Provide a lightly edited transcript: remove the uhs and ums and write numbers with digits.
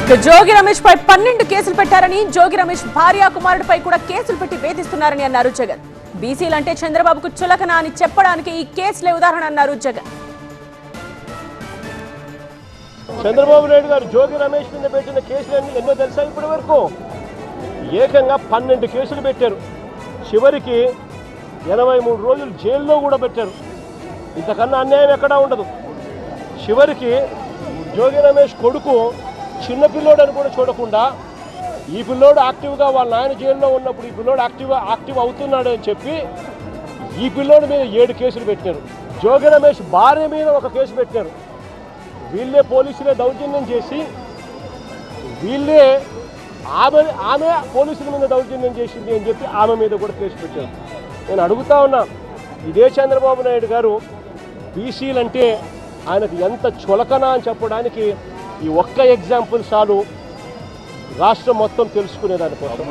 జోగి రమేష్ పై 12 కేసులు పెట్టారని, జోగి రమేష్ భార్య కుమారుడిపై కూడా కేసులు పెట్టి వేధిస్తున్నారని అన్నారు జగన్. బీసీలంటే చంద్రబాబుకు చులకన అని చెప్పడానికి ఈ కేసులే ఉదాహరణ అన్నారు జగన్. చంద్రబాబు నాయుడు గారు జోగి రమేష్ మీద పెట్టిన కేసులు ఎన్నో తెలుసా? ఇప్పటి వరకు ఏకంగా 12 కేసులు పెట్టారు. చివరికి 83 రోజులు జైల్లో కూడా పెట్టారు. ఇంతకన్నా అన్యాయం ఎక్కడా ఉండదు. చివరికి జోగి రమేష్ కొడుకు చిన్నపిల్లోడు అని కూడా చూడకుండా ఈ పిల్లోడు యాక్టివ్గా వాళ్ళ నాయన జైల్లో ఉన్నప్పుడు ఈ పిల్లోడు యాక్టివ్ అవుతున్నాడు అని చెప్పి ఈ పిల్లోడి మీద 7 కేసులు పెట్టారు. జోగి రమేష్ భార్య మీద ఒక కేసు పెట్టారు. వీళ్ళే పోలీసులే దౌర్జన్యం చేసి వీళ్ళే ఆమె పోలీసుల మీద దౌర్జన్యం చేసింది అని చెప్పి ఆమె మీద కూడా కేసు పెట్టారు. నేను అడుగుతా ఉన్నా, ఇదే చంద్రబాబు నాయుడు గారు బీసీలంటే ఆయనకు ఎంత చులకన అని చెప్పడానికి ఈ ఒక్క ఎగ్జాంపుల్ చాలు రాష్ట్రం మొత్తం తెలుసుకునే దానికోసం.